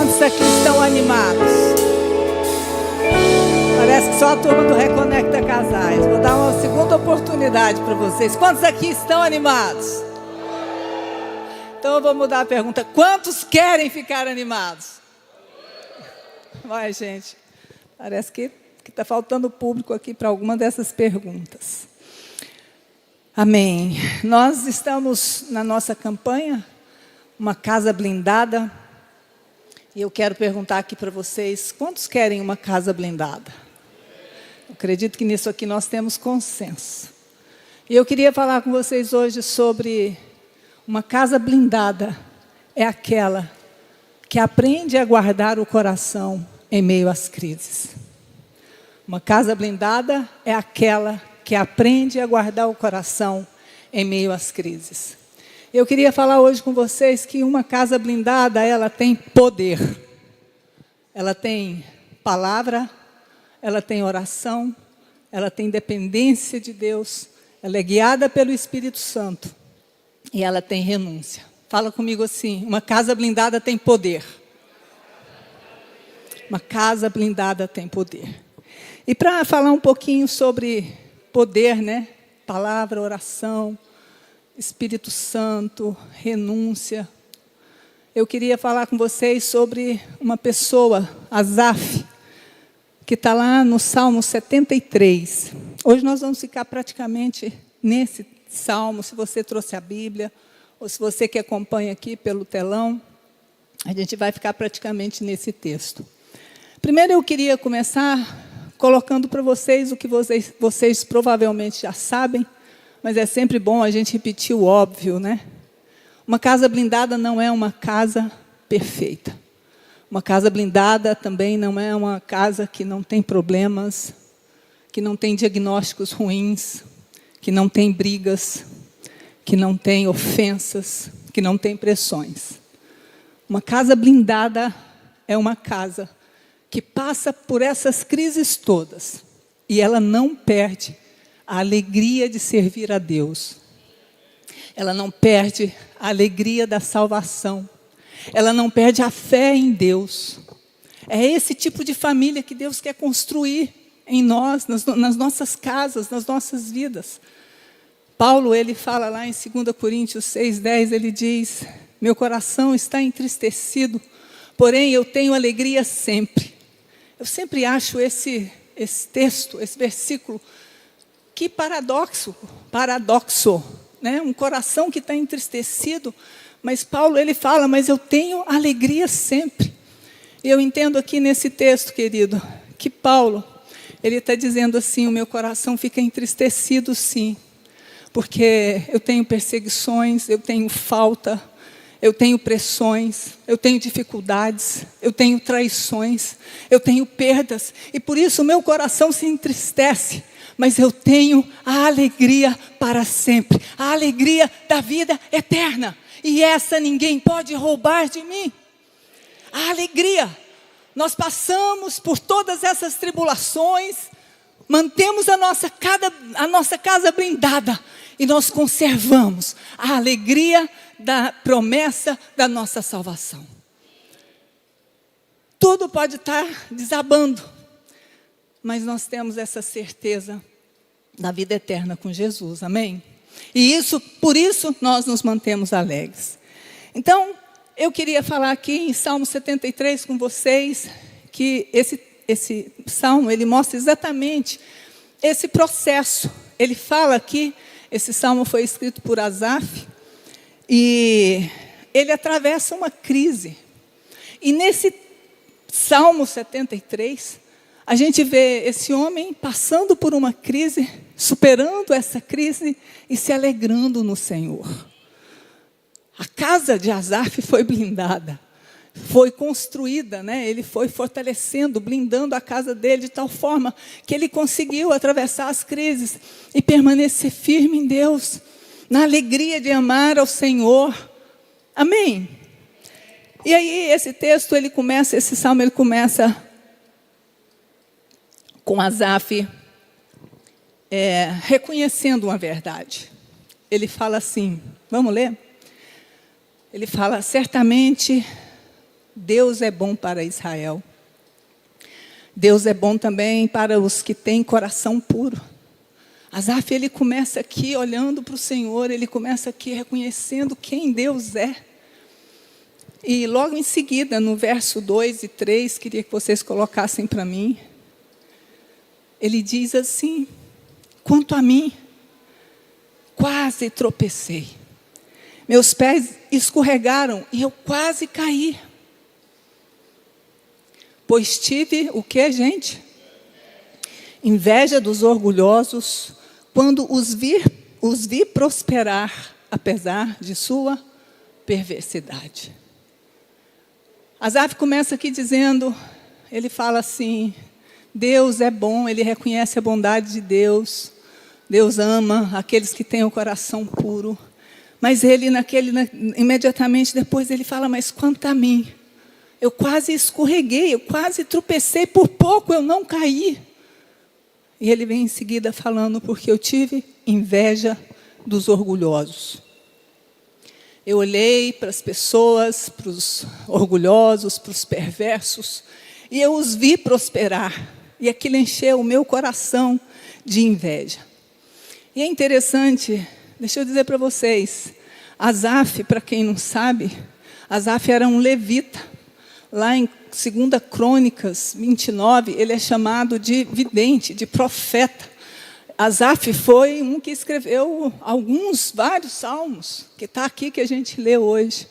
Quantos aqui estão animados? Parece que só a turma do Reconecta Casais. Vou dar uma segunda oportunidade para vocês. Quantos aqui estão animados? Então eu vou mudar a pergunta. Quantos querem ficar animados? Vai, gente. Parece que está faltando público aqui para alguma dessas perguntas. Amém. Nós estamos na nossa campanha, uma casa blindada. E eu quero perguntar aqui para vocês, quantos querem uma casa blindada? Eu acredito que nisso aqui nós temos consenso. E eu queria falar com vocês hoje sobre uma casa blindada. É aquela que aprende a guardar o coração em meio às crises. Uma casa blindada é aquela que aprende a guardar o coração em meio às crises. Eu queria falar hoje com vocês que uma casa blindada, ela tem poder. Ela tem palavra, ela tem oração, ela tem dependência de Deus, ela é guiada pelo Espírito Santo e ela tem renúncia. Fala comigo assim, uma casa blindada tem poder. Uma casa blindada tem poder. E para falar um pouquinho sobre poder, né? Palavra, oração, Espírito Santo, renúncia. Eu queria falar com vocês sobre uma pessoa, Asaf, que está lá no Salmo 73. Hoje nós vamos ficar praticamente nesse Salmo, se você trouxe a Bíblia, ou se você que acompanha aqui pelo telão, a gente vai ficar praticamente nesse texto. Primeiro eu queria começar colocando para vocês o que vocês provavelmente já sabem, mas é sempre bom a gente repetir o óbvio, né? Uma casa blindada não é uma casa perfeita. Uma casa blindada também não é uma casa que não tem problemas, que não tem diagnósticos ruins, que não tem brigas, que não tem ofensas, que não tem pressões. Uma casa blindada é uma casa que passa por essas crises todas e ela não perde a alegria de servir a Deus. Ela não perde a alegria da salvação. Ela não perde a fé em Deus. É esse tipo de família que Deus quer construir em nós, nas nossas casas, nas nossas vidas. Paulo, ele fala lá em 2 Coríntios 6:10, ele diz, meu coração está entristecido, porém eu tenho alegria sempre. Eu sempre acho esse texto, esse versículo, que paradoxo, né? Um coração que está entristecido, mas Paulo ele fala, mas eu tenho alegria sempre. E eu entendo aqui nesse texto, querido, que Paulo, ele está dizendo assim, o meu coração fica entristecido sim, porque eu tenho perseguições, eu tenho falta, eu tenho pressões, eu tenho dificuldades, eu tenho traições, eu tenho perdas, e por isso o meu coração se entristece, mas eu tenho a alegria para sempre, a alegria da vida eterna, e essa ninguém pode roubar de mim. A alegria, nós passamos por todas essas tribulações, mantemos a nossa casa blindada, e nós conservamos a alegria da promessa da nossa salvação. Tudo pode estar desabando, mas nós temos essa certeza da vida eterna com Jesus, amém? E por isso nós nos mantemos alegres. Então, eu queria falar aqui em Salmo 73 com vocês, que esse Salmo, ele mostra exatamente esse processo. Ele fala aqui, esse Salmo foi escrito por Asaf, e ele atravessa uma crise. E nesse Salmo 73, a gente vê esse homem passando por uma crise, superando essa crise e se alegrando no Senhor. A casa de Asaf foi blindada, foi construída, né? Ele foi fortalecendo, blindando a casa dele de tal forma que ele conseguiu atravessar as crises e permanecer firme em Deus, na alegria de amar ao Senhor. Amém? E aí esse texto, esse salmo, ele começa com Asaf reconhecendo uma verdade. Ele fala assim, vamos ler? Ele fala, certamente Deus é bom para Israel. Deus é bom também para os que têm coração puro. Asaf, ele começa aqui olhando para o Senhor, ele começa aqui reconhecendo quem Deus é. E logo em seguida, no verso 2 e 3, queria que vocês colocassem para mim, ele diz assim: quanto a mim, quase tropecei. Meus pés escorregaram e eu quase caí. Pois tive o que, gente? Inveja dos orgulhosos, quando os vi prosperar, apesar de sua perversidade. Asaf começa aqui dizendo, ele fala assim, Deus é bom, ele reconhece a bondade de Deus, Deus ama aqueles que têm o coração puro, mas ele, imediatamente depois, ele fala, mas quanto a mim, eu quase escorreguei, eu quase tropecei, por pouco eu não caí. E ele vem em seguida falando, porque eu tive inveja dos orgulhosos. Eu olhei para as pessoas, para os orgulhosos, para os perversos, e eu os vi prosperar. E aquilo encheu o meu coração de inveja. E é interessante, deixa eu dizer para vocês, Asaf, para quem não sabe, Asaf era um levita. Lá em 2 Crônicas 29, ele é chamado de vidente, de profeta. Asaf foi um que escreveu vários salmos, que está aqui que a gente lê hoje.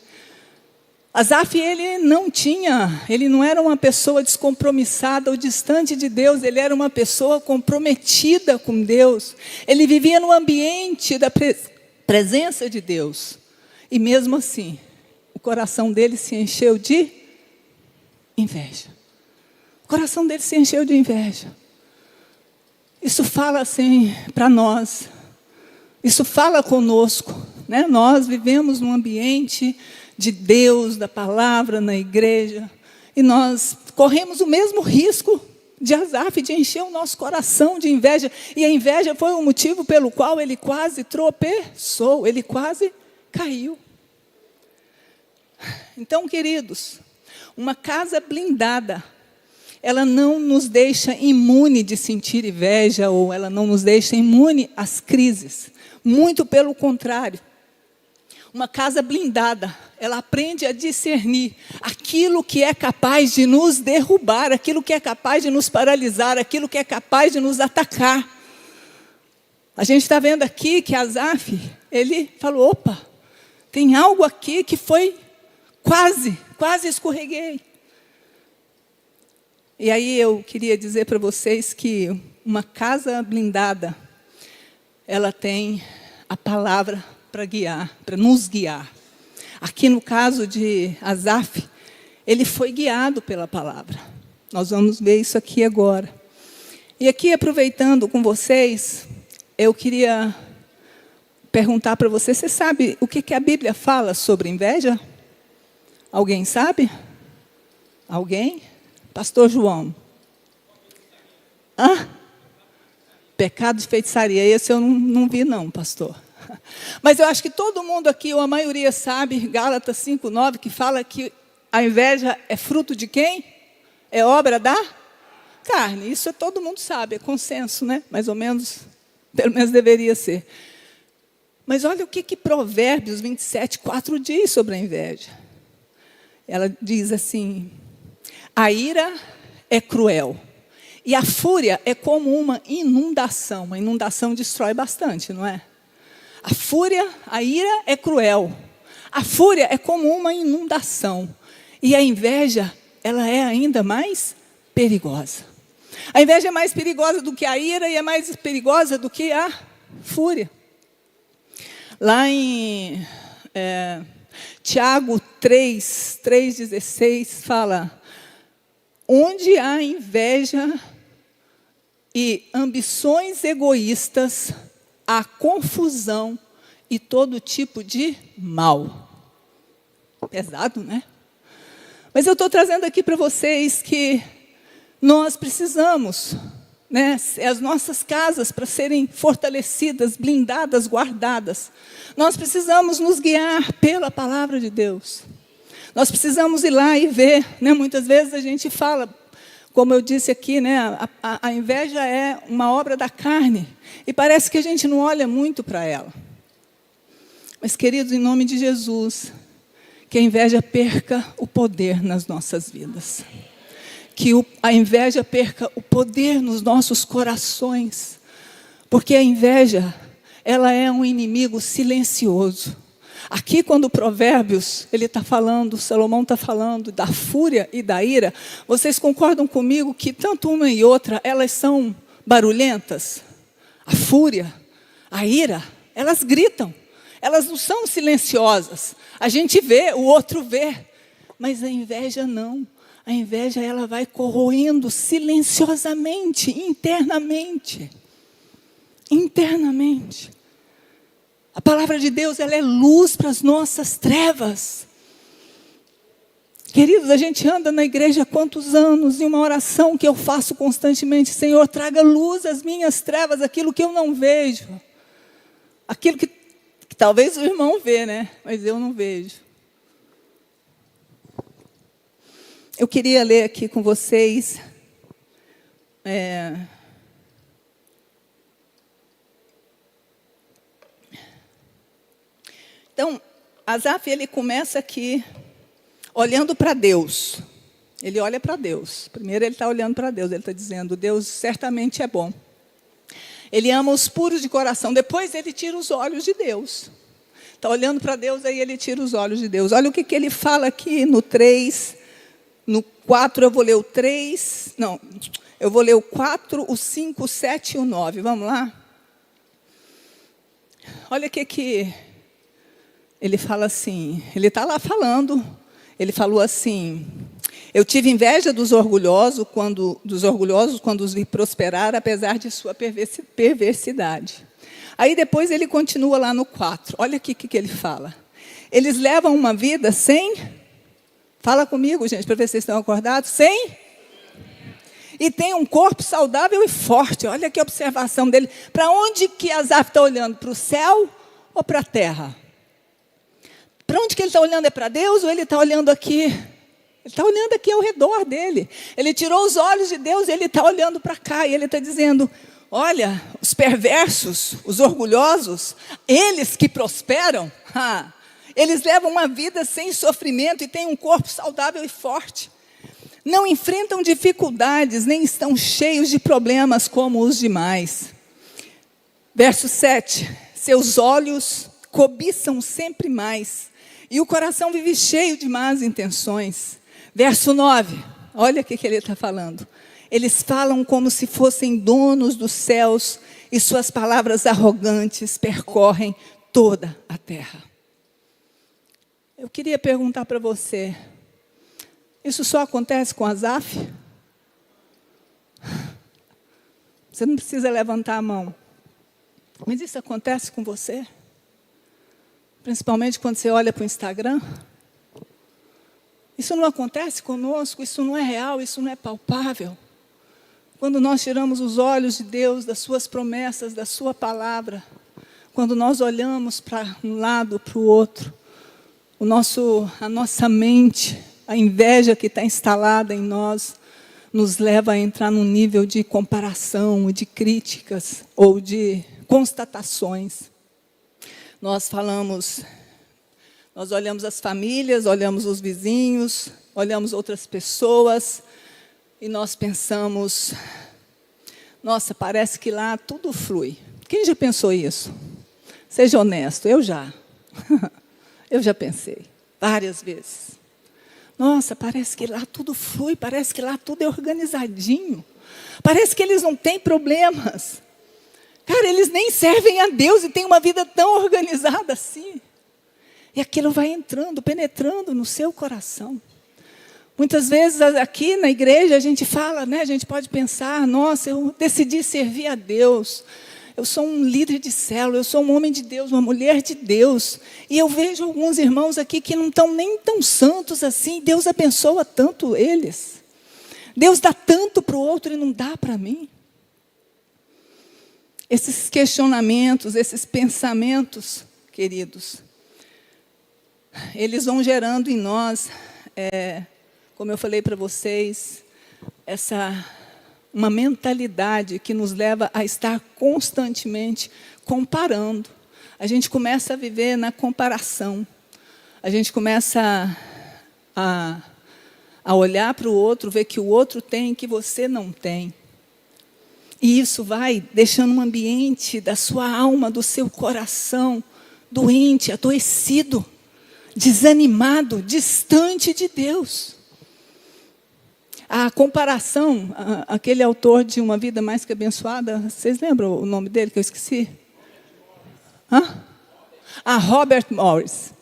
Asaf, ele não era uma pessoa descompromissada ou distante de Deus, ele era uma pessoa comprometida com Deus. Ele vivia no ambiente da presença de Deus. E mesmo assim, o coração dele se encheu de inveja. O coração dele se encheu de inveja. Isso fala assim para nós. Isso fala conosco, né? Nós vivemos num ambiente de Deus, da palavra, na igreja. E nós corremos o mesmo risco de Asaf, de encher o nosso coração de inveja. E a inveja foi o motivo pelo qual ele quase tropeçou, ele quase caiu. Então, queridos, uma casa blindada, ela não nos deixa imune de sentir inveja, ou ela não nos deixa imune às crises. Muito pelo contrário. Uma casa blindada, ela aprende a discernir aquilo que é capaz de nos derrubar, aquilo que é capaz de nos paralisar, aquilo que é capaz de nos atacar. A gente está vendo aqui que Asaf, ele falou, opa, tem algo aqui que foi quase escorreguei. E aí eu queria dizer para vocês que uma casa blindada, ela tem a palavra para guiar, para nos guiar. Aqui no caso de Asaf, ele foi guiado pela palavra. Nós vamos ver isso aqui agora. E aqui, aproveitando com vocês, eu queria perguntar para você, você sabe o que a Bíblia fala sobre inveja? Alguém sabe? Alguém? Pastor João. Pecado de feitiçaria. Esse eu não vi não, pastor. Mas eu acho que todo mundo aqui, ou a maioria sabe, Gálatas 5:9, que fala que a inveja é fruto de quem? É obra da carne. Isso todo mundo sabe, é consenso, né? Mais ou menos, pelo menos deveria ser. Mas olha o que Provérbios 27:4 diz sobre a inveja. Ela diz assim, a ira é cruel e a fúria é como uma inundação. Uma inundação destrói bastante, não é? A ira é cruel. A fúria é como uma inundação. E a inveja, ela é ainda mais perigosa. A inveja é mais perigosa do que a ira e é mais perigosa do que a fúria. Lá em Tiago 3:16 fala, onde há inveja e ambições egoístas, há confusão e todo tipo de mal. Pesado, né? Mas eu estou trazendo aqui para vocês que nós precisamos, né, as nossas casas para serem fortalecidas, blindadas, guardadas. Nós precisamos nos guiar pela palavra de Deus. Nós precisamos ir lá e ver, né? Muitas vezes a gente fala, como eu disse aqui, né? A inveja é uma obra da carne. E parece que a gente não olha muito para ela. Mas, queridos, em nome de Jesus, que a inveja perca o poder nas nossas vidas. Que a inveja perca o poder nos nossos corações. Porque a inveja, ela é um inimigo silencioso. Aqui, quando o Provérbios, ele está falando, Salomão está falando da fúria e da ira, vocês concordam comigo que tanto uma e outra, elas são barulhentas? A fúria, a ira, elas gritam. Elas não são silenciosas. A gente vê, o outro vê. Mas a inveja não. A inveja, ela vai corroendo silenciosamente, internamente. Internamente. A palavra de Deus, ela é luz para as nossas trevas. Queridos, a gente anda na igreja há quantos anos, e uma oração que eu faço constantemente: Senhor, traga luz às minhas trevas, aquilo que eu não vejo. Aquilo que talvez o irmão vê, né? Mas eu não vejo. Eu queria ler aqui com vocês. Então, Asaf, ele começa aqui olhando para Deus. Ele olha para Deus. Primeiro ele está olhando para Deus. Ele está dizendo: Deus certamente é bom. Ele ama os puros de coração. Depois ele tira os olhos de Deus. Está olhando para Deus, aí ele tira os olhos de Deus. Olha o que ele fala aqui no 3, no 4, eu vou ler o 3. Não, eu vou ler o 4, o 5, o 7 e o 9. Vamos lá? Olha o que ele fala assim. Ele está lá falando. Ele falou assim: eu tive inveja dos orgulhosos quando os vi prosperar, apesar de sua perversidade. Aí depois ele continua lá no 4. Olha aqui o que ele fala. Eles levam uma vida sem... Fala comigo, gente, para ver se vocês estão acordados. Sem... E tem um corpo saudável e forte. Olha que observação dele. Para onde que Asaf está olhando? Para o céu ou para a terra? Para onde que ele está olhando? É para Deus ou ele está olhando aqui? Ele está olhando aqui ao redor dele. Ele tirou os olhos de Deus e ele está olhando para cá. E ele está dizendo: olha, os perversos, os orgulhosos, eles que prosperam, eles levam uma vida sem sofrimento e têm um corpo saudável e forte. Não enfrentam dificuldades, nem estão cheios de problemas como os demais. Verso 7. Seus olhos cobiçam sempre mais, e o coração vive cheio de más intenções. Verso 9. Olha o que ele está falando. Eles falam como se fossem donos dos céus, e suas palavras arrogantes percorrem toda a terra. Eu queria perguntar para você: isso só acontece com Asaf? Você não precisa levantar a mão. Mas isso acontece com você? Principalmente quando você olha para o Instagram? Isso não acontece conosco, isso não é real, isso não é palpável. Quando nós tiramos os olhos de Deus, das suas promessas, da sua palavra, quando nós olhamos para um lado, para o outro, a nossa mente, a inveja que está instalada em nós, nos leva a entrar num nível de comparação, de críticas ou de constatações. Nós olhamos as famílias, olhamos os vizinhos, olhamos outras pessoas e nós pensamos: nossa, parece que lá tudo flui. Quem já pensou isso? Seja honesto, eu já. Eu já pensei, várias vezes. Nossa, parece que lá tudo flui, parece que lá tudo é organizadinho. Parece que eles não têm problemas. Cara, eles nem servem a Deus e têm uma vida tão organizada assim. E aquilo vai entrando, penetrando no seu coração. Muitas vezes aqui na igreja a gente fala, né, a gente pode pensar: nossa, eu decidi servir a Deus. Eu sou um líder de célula, eu sou um homem de Deus, uma mulher de Deus. E eu vejo alguns irmãos aqui que não estão nem tão santos assim. Deus abençoa tanto eles. Deus dá tanto para o outro e não dá para mim. Esses questionamentos, esses pensamentos, queridos, eles vão gerando em nós, como eu falei para vocês, uma mentalidade que nos leva a estar constantemente comparando. A gente começa a viver na comparação. A gente começa a olhar para o outro, ver que o outro tem que você não tem. E isso vai deixando um ambiente da sua alma, do seu coração, doente, adoecido, desanimado, distante de Deus. A comparação, aquele autor de Uma Vida Mais Que Abençoada, vocês lembram o nome dele que eu esqueci? Robert Morris.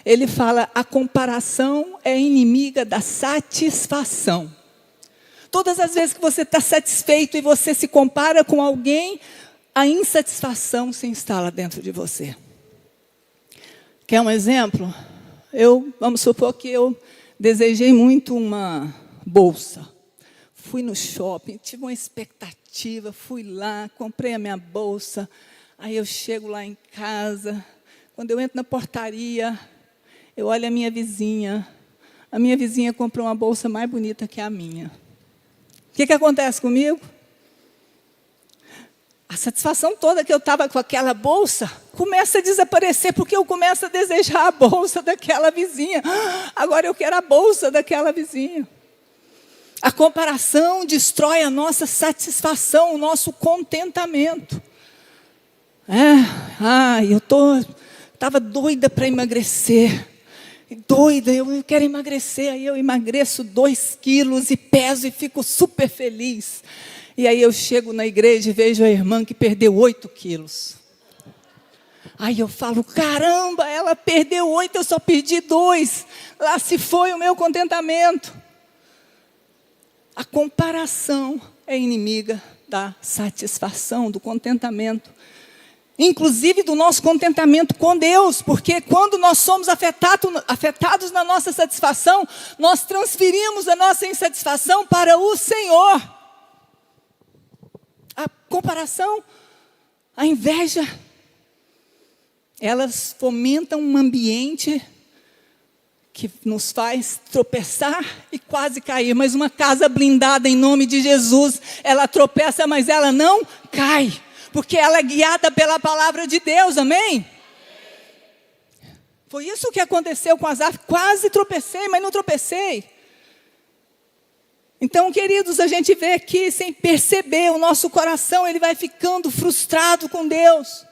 Ele fala, a comparação é inimiga da satisfação. Todas as vezes que você está satisfeito e você se compara com alguém, a insatisfação se instala dentro de você. Quer um exemplo? Vamos supor que eu desejei muito uma bolsa. Fui no shopping, tive uma expectativa, fui lá, comprei a minha bolsa. Aí eu chego lá em casa, quando eu entro na portaria, eu olho a minha vizinha. A minha vizinha comprou uma bolsa mais bonita que a minha. O que acontece comigo? A satisfação toda que eu estava com aquela bolsa começa a desaparecer, porque eu começo a desejar a bolsa daquela vizinha. Agora eu quero a bolsa daquela vizinha. A comparação destrói a nossa satisfação, o nosso contentamento. Eu estava doida para emagrecer. Doida, eu quero emagrecer. Aí eu emagreço 2 quilos e peso e fico super feliz. E aí eu chego na igreja e vejo a irmã que perdeu 8 quilos. Aí eu falo, caramba, ela perdeu 8, eu só perdi 2. Lá se foi o meu contentamento. A comparação é inimiga da satisfação, do contentamento. Inclusive do nosso contentamento com Deus, porque quando nós somos afetados na nossa satisfação, nós transferimos a nossa insatisfação para o Senhor. A comparação, a inveja, elas fomentam um ambiente que nos faz tropeçar e quase cair. Mas uma casa blindada em nome de Jesus, ela tropeça, mas ela não cai. Porque ela é guiada pela palavra de Deus, amém? Foi isso que aconteceu com Asaf. Quase tropecei, mas não tropecei. Então, queridos, a gente vê aqui, sem perceber, o nosso coração, ele vai ficando frustrado com Deus.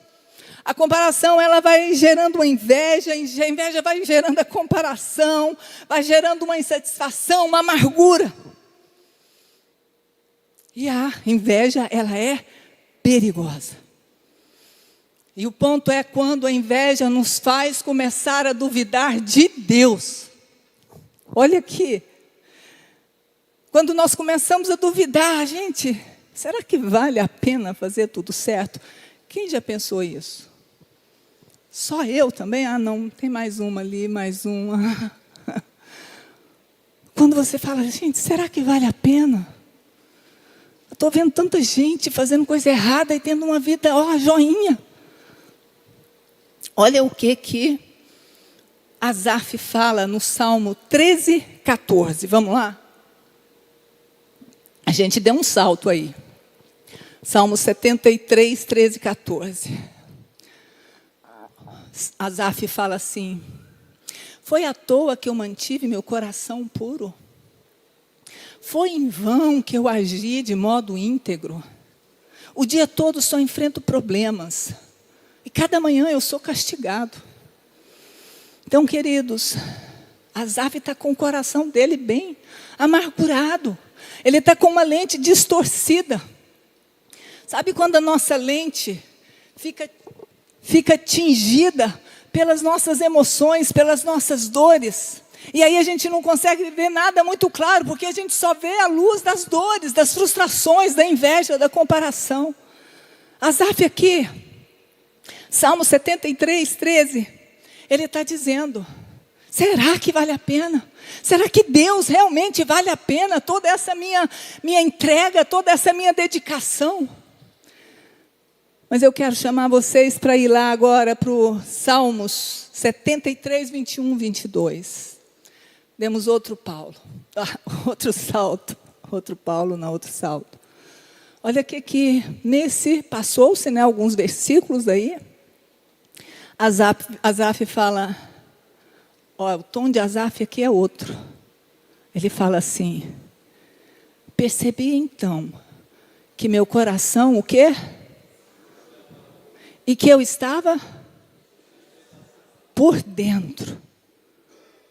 A comparação, ela vai gerando uma inveja, a inveja vai gerando a comparação, vai gerando uma insatisfação, uma amargura. E a inveja, ela é perigosa. E o ponto é quando a inveja nos faz começar a duvidar de Deus. Olha aqui. Quando nós começamos a duvidar, gente, será que vale a pena fazer tudo certo? Quem já pensou isso? Só eu também? Não, tem mais uma ali, mais uma. Quando você fala, gente, será que vale a pena? Eu estou vendo tanta gente fazendo coisa errada e tendo uma vida, joinha. Olha o que Asaf fala no Salmo 13, 14. Vamos lá? A gente deu um salto aí. Salmo 73, 13, 14. Asaf fala assim: foi à toa que eu mantive meu coração puro? Foi em vão que eu agi de modo íntegro? O dia todo só enfrento problemas. E cada manhã eu sou castigado. Então, queridos, Asaf está com o coração dele bem amargurado. Ele está com uma lente distorcida. Sabe quando a nossa lente fica tingida pelas nossas emoções, pelas nossas dores? E aí a gente não consegue ver nada muito claro, porque a gente só vê a luz das dores, das frustrações, da inveja, da comparação. Asaf aqui, Salmo 73, 13, ele está dizendo: será que vale a pena? Será que Deus realmente vale a pena toda essa minha entrega, toda essa minha dedicação? Mas eu quero chamar vocês para ir lá agora para o Salmos 73, 21, 22. Demos outro Paulo. Outro salto. Outro Paulo, não, outro salto. Olha que nesse, passou-se, né, alguns versículos aí. Asaf fala, o tom de Asaf aqui é outro. Ele fala assim: percebi então que meu coração, o quê? E que eu estava por dentro.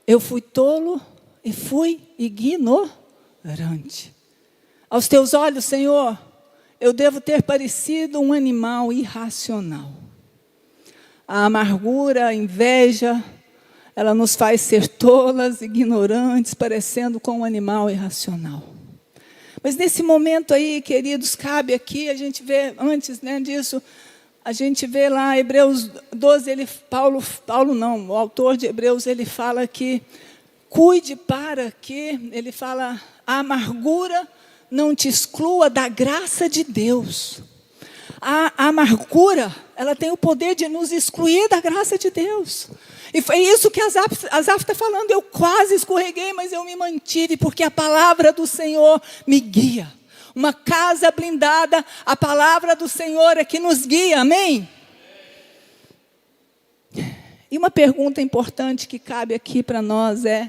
Eu fui tolo e fui ignorante. Aos teus olhos, Senhor, eu devo ter parecido um animal irracional. A amargura, a inveja, ela nos faz ser tolas, ignorantes, parecendo com um animal irracional. Mas nesse momento aí, queridos, cabe aqui, a gente vê, antes, né, disso, a gente vê lá, Hebreus 12, o autor de Hebreus, ele fala que cuide para que, ele fala, a amargura não te exclua da graça de Deus. A amargura, ela tem o poder de nos excluir da graça de Deus. E foi isso que Asaf está falando. Eu quase escorreguei, mas eu me mantive, porque a palavra do Senhor me guia. Uma casa blindada, a palavra do Senhor é que nos guia, amém? E uma pergunta importante que cabe aqui para nós é: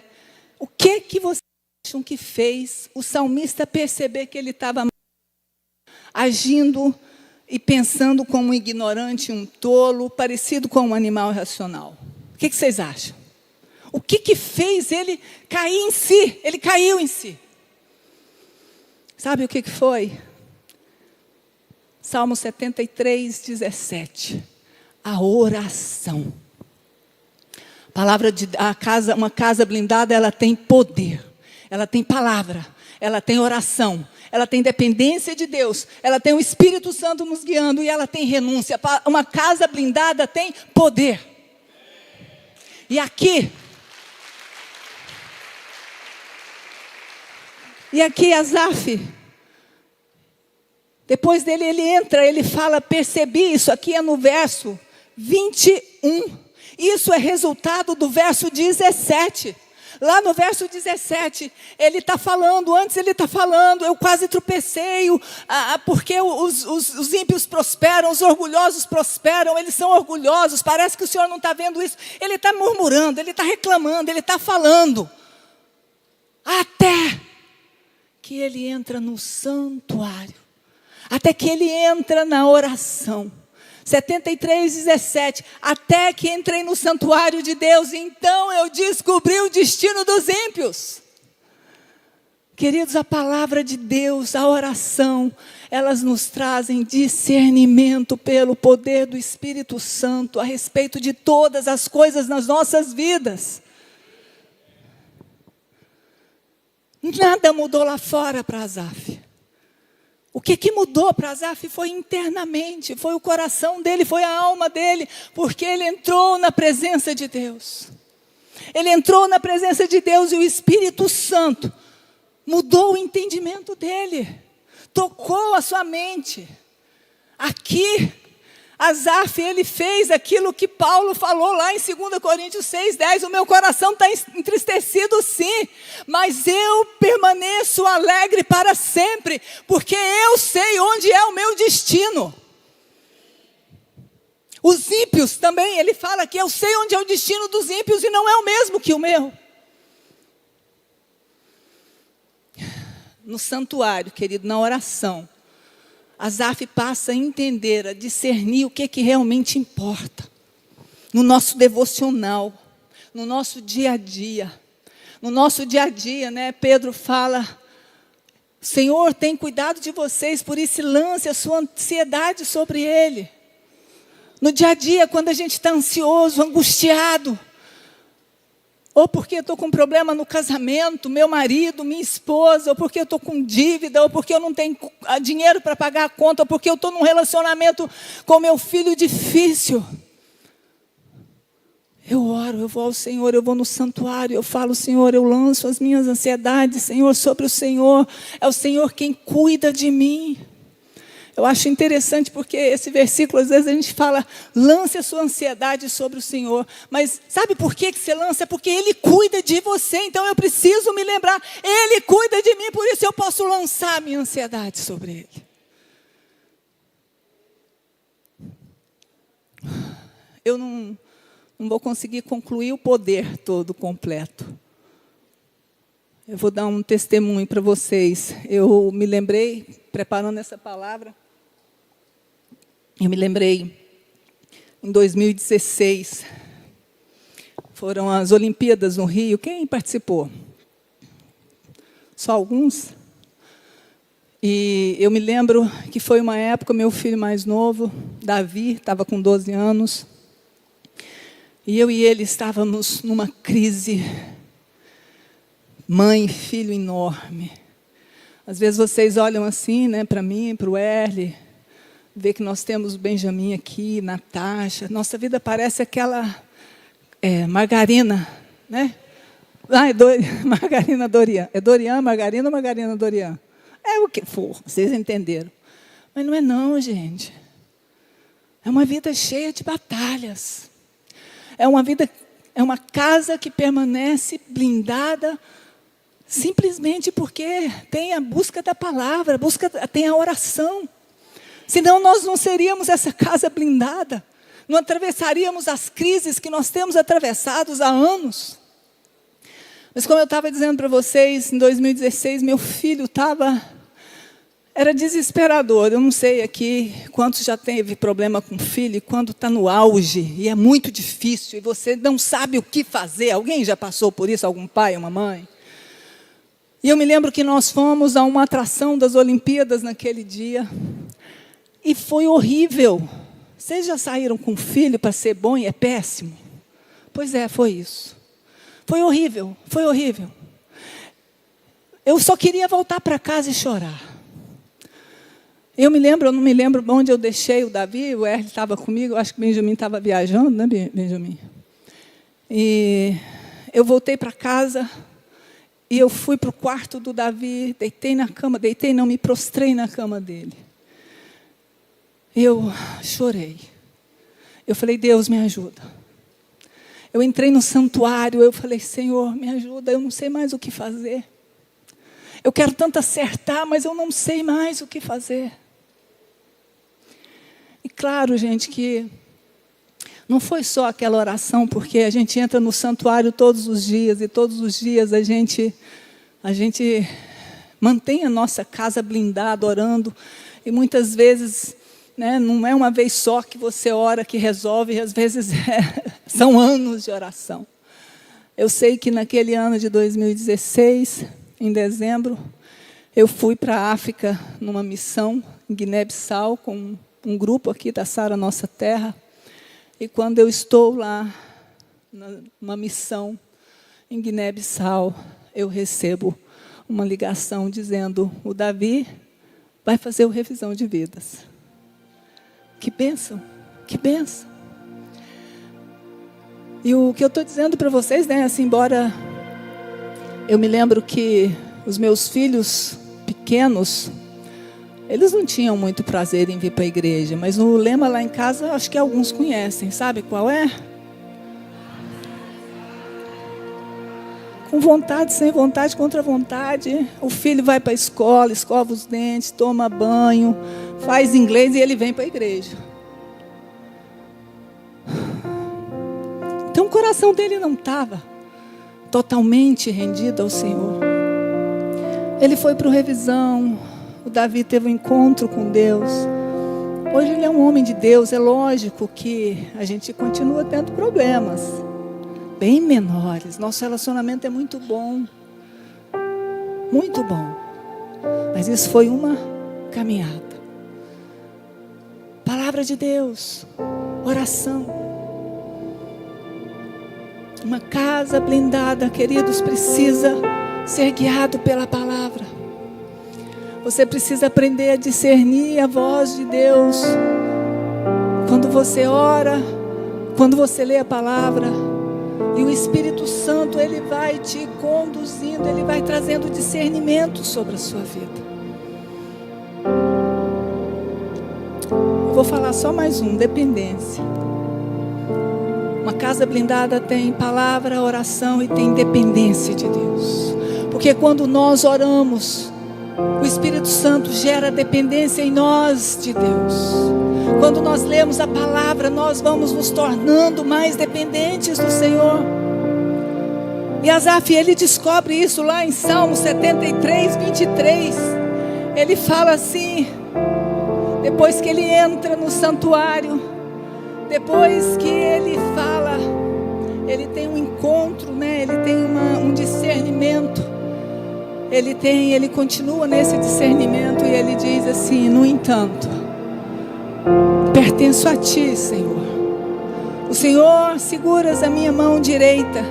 o que vocês acham que fez o salmista perceber que ele estava agindo e pensando como um ignorante, um tolo, parecido com um animal irracional? O que vocês acham? O que fez ele cair em si? Ele caiu em si. Sabe o que foi? Salmo 73, 17. A oração. Uma casa blindada, ela tem poder. Ela tem palavra. Ela tem oração. Ela tem dependência de Deus. Ela tem o Espírito Santo nos guiando. E ela tem renúncia. Uma casa blindada tem poder. E aqui Asaf, depois dele ele entra, ele fala, percebi, isso aqui é no verso 21. Isso é resultado do verso 17. Lá no verso 17, ele está falando, eu quase tropecei, porque os ímpios prosperam, os orgulhosos prosperam, eles são orgulhosos, parece que o Senhor não está vendo isso. Ele está murmurando, ele está reclamando, ele está falando. Até que ele entra no santuário, até que ele entra na oração. 73, 17, até que entrei no santuário de Deus, então eu descobri o destino dos ímpios. Queridos, a palavra de Deus, a oração, elas nos trazem discernimento pelo poder do Espírito Santo a respeito de todas as coisas nas nossas vidas. Nada mudou lá fora para Asaf. O que mudou para Asaf foi internamente, foi o coração dele, foi a alma dele, porque ele entrou na presença de Deus. Ele entrou na presença de Deus e o Espírito Santo mudou o entendimento dele, tocou a sua mente. Aqui, Asaf, ele fez aquilo que Paulo falou lá em 2 Coríntios 6:10, o meu coração está entristecido sim, mas eu permaneço alegre para sempre, porque eu sei onde é o meu destino. Os ímpios também, ele fala que eu sei onde é o destino dos ímpios e não é o mesmo que o meu. No santuário, querido, na oração, Asaf passa a entender, a discernir o que realmente importa. No nosso devocional, no nosso dia a dia. No nosso dia a dia, né, Pedro fala, Senhor, tem cuidado de vocês, por isso lance a sua ansiedade sobre Ele. No dia a dia, quando a gente está ansioso, angustiado, ou porque eu estou com um problema no casamento, meu marido, minha esposa, ou porque eu estou com dívida, ou porque eu não tenho dinheiro para pagar a conta, ou porque eu estou num relacionamento com meu filho difícil. Eu oro, eu vou ao Senhor, eu vou no santuário, eu falo, Senhor, eu lanço as minhas ansiedades, Senhor, sobre o Senhor. É o Senhor quem cuida de mim. Eu acho interessante porque esse versículo, às vezes a gente fala, lance a sua ansiedade sobre o Senhor. Mas sabe por que você lança? É porque Ele cuida de você. Então eu preciso me lembrar, Ele cuida de mim, por isso eu posso lançar a minha ansiedade sobre Ele. Eu não vou conseguir concluir o poder todo completo. Eu vou dar um testemunho para vocês. Eu me lembrei, preparando essa palavra, eu me lembrei, em 2016, foram as Olimpíadas no Rio. Quem participou? Só alguns? E eu me lembro que foi uma época, meu filho mais novo, Davi, estava com 12 anos, e eu e ele estávamos numa crise, mãe e filho enorme. Às vezes vocês olham assim, né, para mim, para o Erle, vê que nós temos o Benjamin aqui, Natasha. Nossa vida parece aquela margarina, né? Margarina Dorian. É Dorian, margarina ou margarina Dorian? É o que for, vocês entenderam. Mas não é não, gente. É uma vida cheia de batalhas. É uma casa que permanece blindada simplesmente porque tem a busca da palavra, tem a oração. Senão nós não seríamos essa casa blindada. Não atravessaríamos as crises que nós temos atravessados há anos. Mas como eu estava dizendo para vocês, em 2016, meu filho era desesperador. Eu não sei aqui quantos já teve problema com filho, e quando está no auge, e é muito difícil, e você não sabe o que fazer. Alguém já passou por isso? Algum pai, uma mãe? E eu me lembro que nós fomos a uma atração das Olimpíadas naquele dia, e foi horrível. Vocês já saíram com filho para ser bom e é péssimo? Pois é, foi isso. Foi horrível, foi horrível. Eu só queria voltar para casa e chorar. Eu não me lembro onde eu deixei o Davi, o Erle estava comigo, acho que o Benjamin estava viajando, né, Benjamin? E eu voltei para casa e eu fui para o quarto do Davi, me prostrei na cama dele. Eu chorei. Eu falei, Deus, me ajuda. Eu entrei no santuário, eu falei, Senhor, me ajuda, eu não sei mais o que fazer. Eu quero tanto acertar, mas eu não sei mais o que fazer. E claro, gente, que não foi só aquela oração, porque a gente entra no santuário todos os dias, e todos os dias a gente mantém a nossa casa blindada, orando, e muitas vezes, né, não é uma vez só que você ora, que resolve, e às vezes são anos de oração. Eu sei que naquele ano de 2016, em dezembro, eu fui para a África, numa missão, em Guiné-Bissau, com um grupo aqui da Sara Nossa Terra. E quando eu estou lá, numa missão em Guiné-Bissau, eu recebo uma ligação dizendo, o Davi vai fazer o revisão de vidas. Que bênção, que bênção. E o que eu estou dizendo para vocês, né, assim, embora eu me lembro que os meus filhos pequenos, eles não tinham muito prazer em vir para a igreja, mas o lema lá em casa, acho que alguns conhecem, sabe qual é? Com vontade, sem vontade, contra vontade. O filho vai para a escola, escova os dentes, toma banho, faz inglês e ele vem para a igreja. Então o coração dele não estava totalmente rendido ao Senhor. Ele foi para o revisão, o Davi teve um encontro com Deus. Hoje ele é um homem de Deus. É lógico que a gente continua tendo problemas, bem menores. Nosso relacionamento é muito bom. Muito bom. Mas isso foi uma caminhada. Palavra de Deus. Oração. Uma casa blindada, queridos, precisa ser guiado pela palavra. Você precisa aprender a discernir a voz de Deus. Quando você ora, quando você lê a palavra, e o Espírito Santo, ele vai te conduzindo, ele vai trazendo discernimento sobre a sua vida. falar só mais um: dependência. Uma casa blindada tem palavra, oração e tem dependência de Deus. Porque quando nós oramos, o Espírito Santo gera dependência em nós de Deus. Quando nós lemos a palavra, nós vamos nos tornando mais dependentes do Senhor. E Asaf, ele descobre isso lá em Salmo 73, 23. Ele fala assim, depois que ele entra no santuário, depois que ele fala, ele tem um encontro, né? Ele tem um discernimento. Ele continua nesse discernimento e ele diz assim: no entanto, pertenço a ti, Senhor. O Senhor seguras a minha mão direita,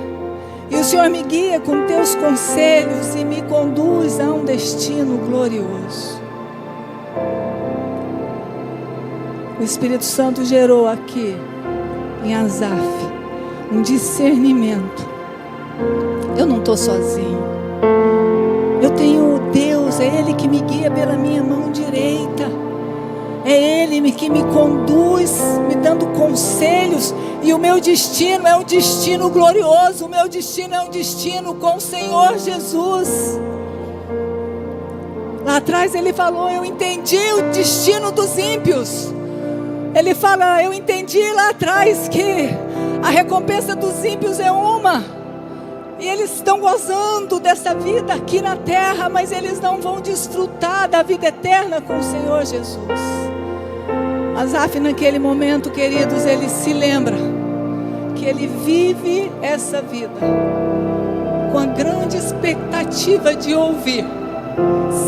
e o Senhor me guia com teus conselhos e me conduz a um destino glorioso. O Espírito Santo gerou aqui em Asaf um discernimento. Eu não estou sozinho. Eu tenho Deus, é Ele que me guia pela minha mão direita. É Ele que me conduz, me dando conselhos. E o meu destino é um destino glorioso. O meu destino é um destino com o Senhor Jesus. Lá atrás ele falou: eu entendi o destino dos ímpios. Ele fala: eu entendi lá atrás que a recompensa dos ímpios é uma. E eles estão gozando dessa vida aqui na terra, mas eles não vão desfrutar da vida eterna com o Senhor Jesus. Asaf, naquele momento, queridos, ele se lembra que ele vive essa vida com a grande expectativa de ouvir: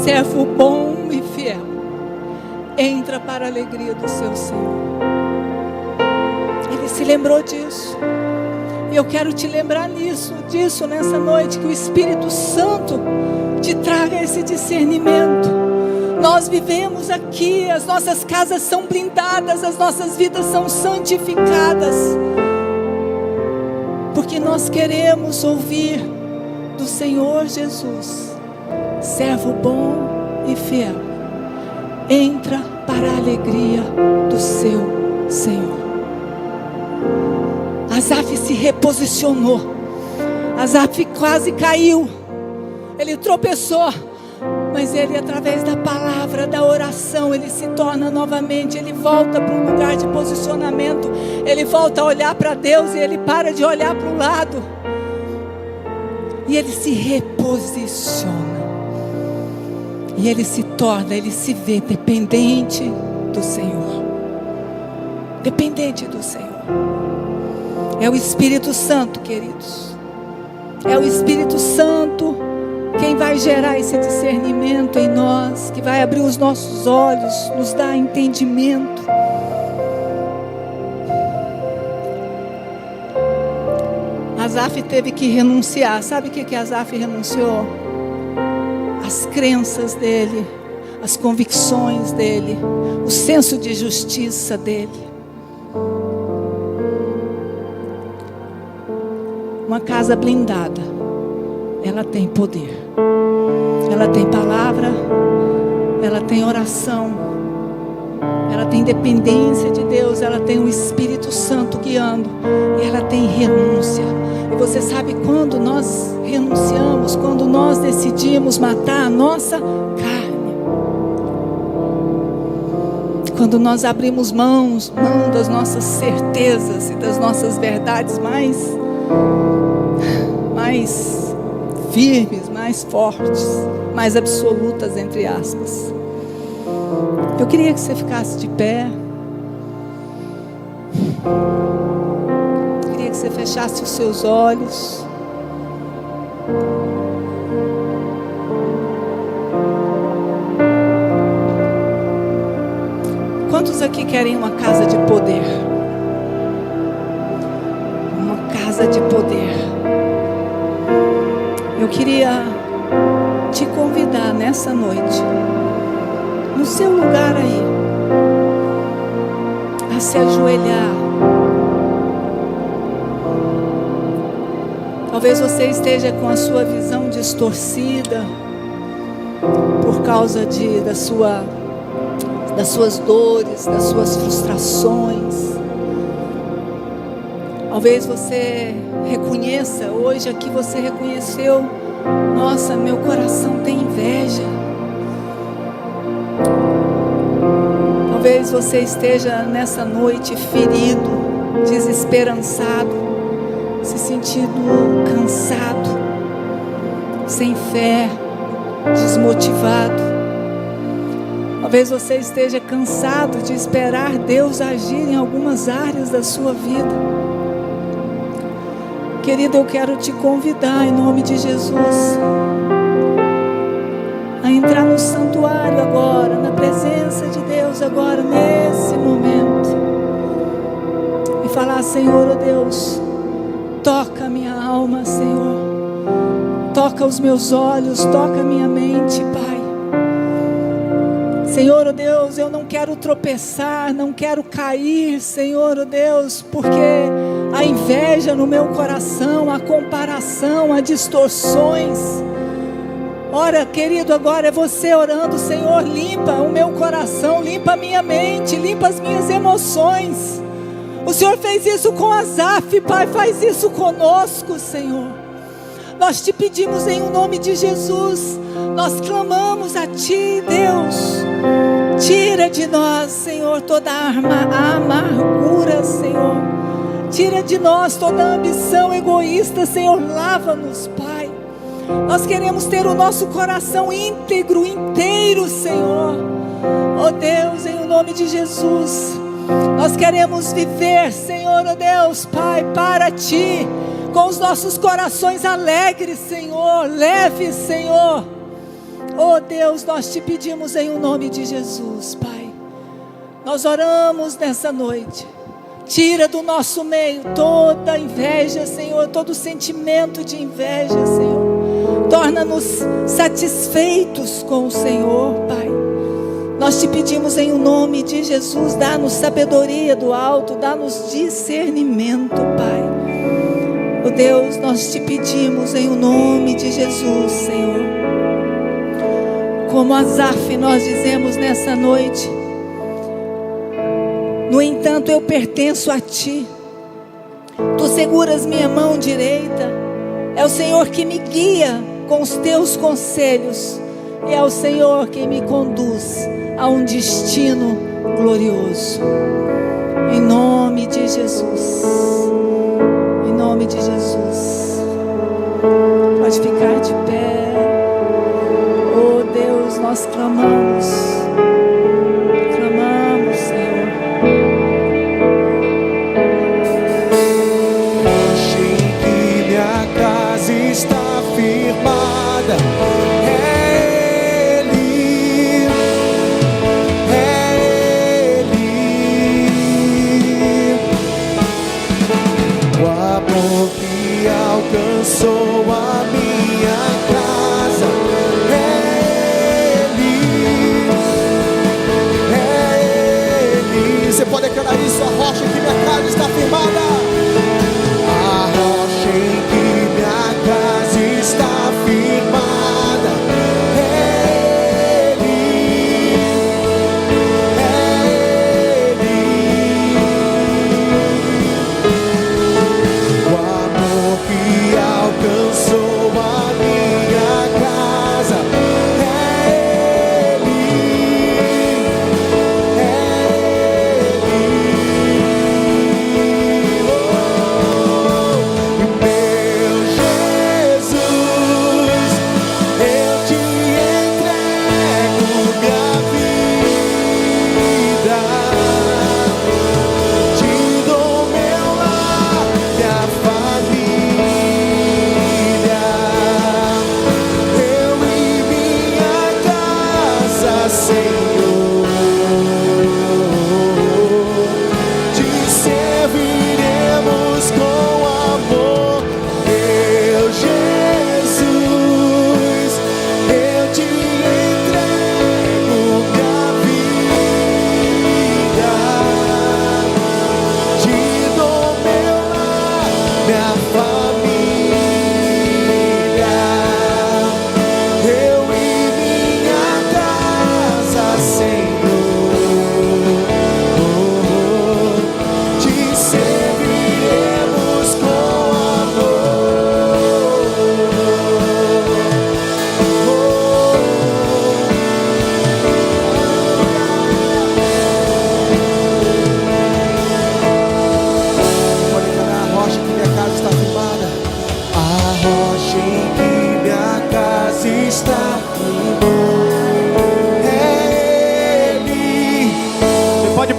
servo bom e fiel, entra para a alegria do seu Senhor. Ele se lembrou disso. E eu quero te lembrar disso nessa noite, que o Espírito Santo te traga esse discernimento. Nós vivemos aqui, as nossas casas são blindadas, as nossas vidas são santificadas, porque nós queremos ouvir do Senhor Jesus: servo bom e fiel, entra para a alegria do seu Senhor. Asaf se reposicionou. Asaf quase caiu. Ele tropeçou. Mas ele, através da palavra, da oração, ele se torna novamente. Ele volta para um lugar de posicionamento. Ele volta a olhar para Deus e ele para de olhar para o lado. E ele se reposiciona. E ele se torna, ele se vê dependente do Senhor. Dependente do Senhor. É o Espírito Santo, queridos. É o Espírito Santo quem vai gerar esse discernimento em nós, que vai abrir os nossos olhos, nos dar entendimento. Asaf teve que renunciar. Sabe o que Asaf renunciou? As crenças dele, as convicções dele, o senso de justiça dele. Uma casa blindada, ela tem poder, ela tem palavra, ela tem oração, ela tem dependência de Deus, ela tem o Espírito Santo guiando, e ela tem renúncia. E você sabe quando nós renunciamos, quando nós decidimos matar a nossa carne, quando nós abrimos mão das nossas certezas e das nossas verdades mais firmes, mais fortes, mais absolutas, entre aspas. Eu queria que você ficasse de pé. Eu queria que você fechasse os seus olhos. Quantos aqui querem uma casa de poder? Uma casa de poder. Eu queria te convidar nessa noite, no seu lugar aí, a se ajoelhar. Talvez você esteja com a sua visão distorcida por causa da sua das suas dores, das suas frustrações. Talvez você reconheça, hoje aqui você reconheceu: nossa, meu coração tem inveja. Talvez você esteja nessa noite ferido, desesperançado, se sentindo cansado, sem fé, desmotivado. Talvez você esteja cansado de esperar Deus agir em algumas áreas da sua vida. Querido, eu quero te convidar em nome de Jesus a entrar no santuário agora, na presença de Deus agora, nesse momento, e falar: Senhor, oh Deus, toca a minha alma, Senhor, toca os meus olhos, toca a minha mente, Pai. Senhor, oh Deus, eu não quero tropeçar, não quero cair, Senhor, oh Deus, porque a inveja no meu coração, a comparação, as distorções. Ora, querido, agora é você orando: Senhor, limpa o meu coração, limpa a minha mente, limpa as minhas emoções. O Senhor fez isso com Asaf, Pai, faz isso conosco, Senhor. Nós te pedimos em nome de Jesus, nós clamamos a Ti, Deus. Tira de nós, Senhor, toda a amargura, Senhor. Tira de nós toda a ambição egoísta, Senhor. Lava-nos, Pai. Nós queremos ter o nosso coração íntegro, inteiro, Senhor. Oh Deus, em nome de Jesus, nós queremos viver, Senhor, oh Deus, Pai, para Ti, com os nossos corações alegres, Senhor, leves, Senhor. Oh Deus, nós te pedimos em nome de Jesus, Pai. Nós oramos nessa noite. Tira do nosso meio toda inveja, Senhor, todo sentimento de inveja, Senhor. Torna-nos satisfeitos com o Senhor, Pai. Nós te pedimos em nome de Jesus, dá-nos sabedoria do alto, dá-nos discernimento, Pai. Oh Deus, nós te pedimos em nome de Jesus, Senhor. Como Asaf, nós dizemos nessa noite: no entanto, eu pertenço a Ti. Tu seguras minha mão direita. É o Senhor que me guia com os Teus conselhos. E é o Senhor que me conduz a um destino glorioso. Em nome de Jesus. Em nome de Jesus. Pode ficar de pé. Oh Deus, nós clamamos. Clamamos, Senhor. Achei que minha casa está firmada. É Ele. O amor que alcançou a minha casa. É Ele.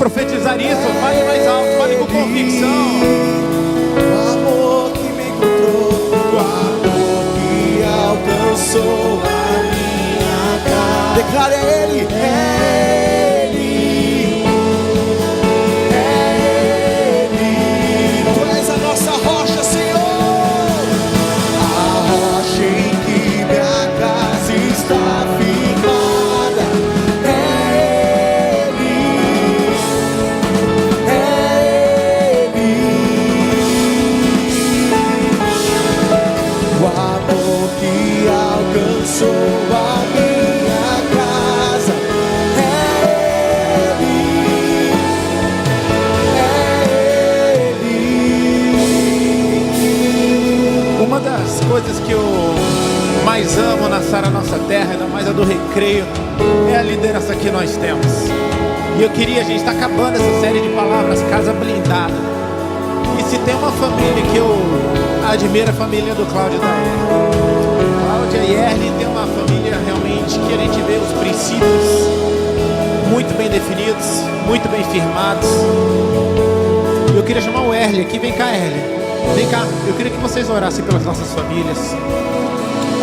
profetizar isso, fale mais alto, fale com convicção. O amor que me encontrou, o amor que alcançou a minha casa. Declare Ele, Tu és a nossa rocha, Senhor. A rocha em que minha casa está firmada. O amor que alcançou a minha casa é Ele. Uma das coisas que eu mais amo na Sara Nossa Terra, ainda mais a do Recreio, é a liderança que nós temos. E eu queria, a gente está acabando essa série de palavras, Casa Blindada. E se tem uma família que eu admiro, a família do Cláudio e da Erle. Cláudia e Erle tem uma família realmente que a gente vê os princípios muito bem definidos, muito bem firmados. Eu queria chamar o Erle aqui, vem cá, Erle. Vem cá, eu queria que vocês orassem pelas nossas famílias.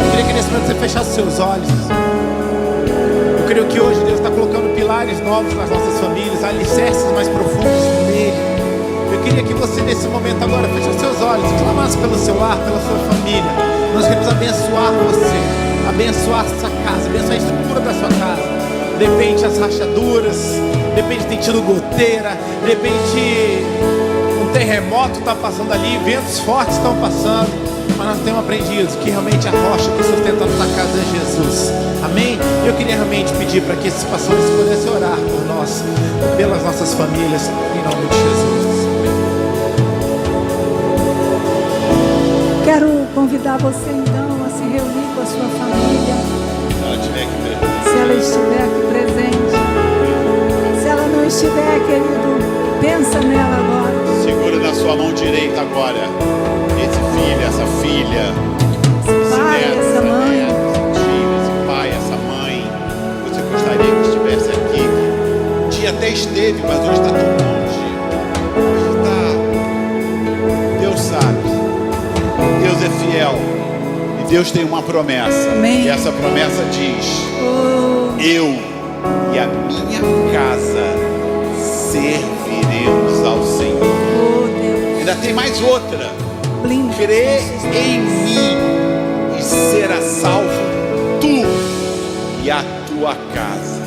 Eu queria que nesse momento você fechasse seus olhos. Eu creio que hoje Deus está colocando pilares novos nas nossas famílias, alicerces mais profundos nele. Eu queria que você nesse momento agora fechasse seus olhos, clamasse pelo seu lar, pela sua família. Nós queremos abençoar você, abençoar essa casa, abençoar a estrutura da sua casa. De repente as rachaduras, de repente tem tido goteira, de repente um terremoto está passando ali, ventos fortes estão passando, mas nós temos aprendido que realmente a rocha que sustenta a nossa casa é Jesus. Amém? Eu queria realmente pedir para que esses pastores pudessem orar por nós, pelas nossas famílias, em nome de Jesus. Quero convidar você então a se reunir com a sua família. Se ela estiver aqui presente. Se ela não estiver, querido, pensa nela agora. Segura na sua mão direita agora esse filho, essa filha, Esse pai, neto, essa mãe. neto, esse tio, esse pai, essa mãe. Você gostaria que estivesse aqui? Um dia até esteve, mas hoje está tão longe. Hoje está. Deus sabe. Deus é fiel. E Deus tem uma promessa. Amém. E essa promessa diz: eu e a minha casa serviremos ao Senhor. Oh, Deus. Ainda tem mais outra. Blinda. Crê em mim e será salvo tu e a tua casa.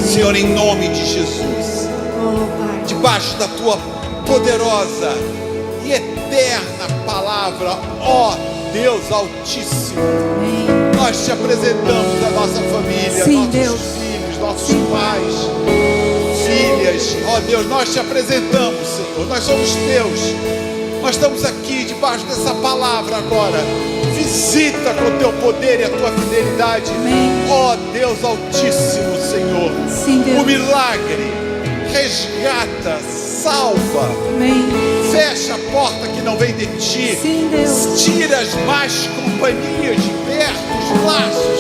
Senhor, em nome de Jesus, Oh, Pai. debaixo da tua poderosa e eterna palavra, ó Deus Altíssimo, Amém. nós te apresentamos a nossa família, Sim, nossos Deus. filhos, nossos pais, filhas. Ó Deus, nós te apresentamos, Senhor. Nós somos teus. Nós estamos aqui debaixo dessa palavra agora. Visita com o teu poder e a tua fidelidade. Amém. Ó Deus Altíssimo, Senhor. Sim, Deus. O milagre resgata, salva. Amém. Fecha a porta que não vem de ti. Sim, Deus. Tira as más companhias de perto, os laços,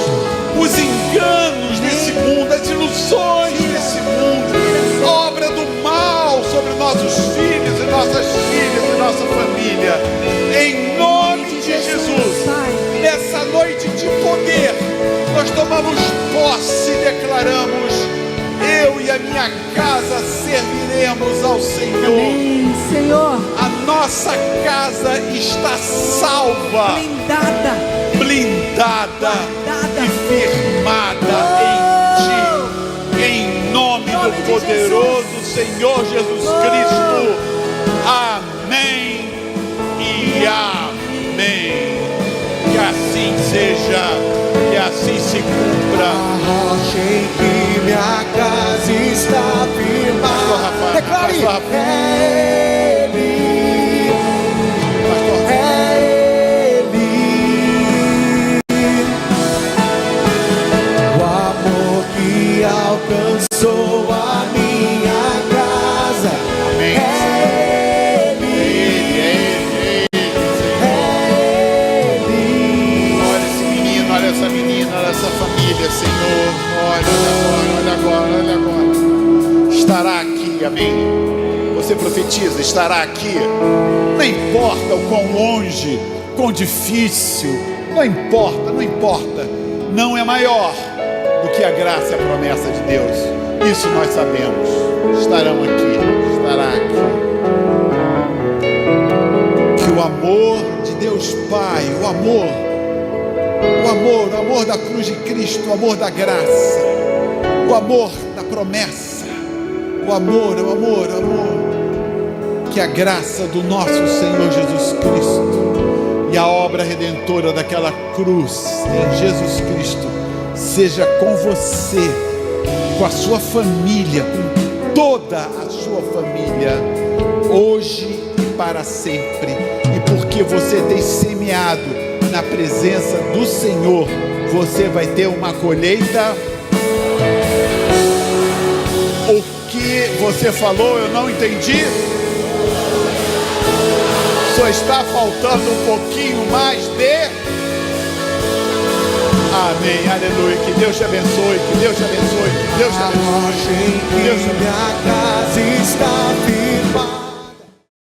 os enganos desse mundo, as ilusões desse mundo, obra do mal sobre nossos filhos e nossas filhas e nossa família. Em nome de Jesus, Pai. nessa noite de poder, nós tomamos posse e declaramos: eu e a minha casa serviremos ao Senhor. Amém, Senhor. A nossa casa está salva, Blindada. blindada Guardada. e firmada em Ti, em nome Nome do de poderoso Senhor Jesus Cristo. Amém e amém. Que assim seja, que assim se cumpra. A rocha em que minha casa está Pastor firmada. Rafael, Declare. Pastor Rafael. É Ele. Pastor, É Ele. O amor que alcançou a minha casa. amém. É Ele. É Ele. Olha esse menino, olha essa menina, olha essa família, Senhor. Olha agora, olha agora, olha agora. Estará aqui aqui, amém? Você profetiza, estará aqui. Não importa o quão longe, quão difícil, não importa, não importa. Não é maior do que a graça e a promessa de Deus. Isso nós sabemos. Estarão aqui, estará aqui. Que o amor de Deus Pai, o amor da cruz de Cristo, o amor da graça, o amor da promessa, o amor, que a graça do nosso Senhor Jesus Cristo e a obra redentora daquela cruz em Jesus Cristo seja com você, com a sua família, com toda a sua família, hoje e para sempre. E porque você tem semeado na presença do Senhor, você vai ter uma colheita. O que você falou eu não entendi. Só está faltando um pouquinho mais de... Amém, aleluia. Que Deus te abençoe, que Deus te abençoe, que Deus te abençoe. A rocha em que minha casa está firmada.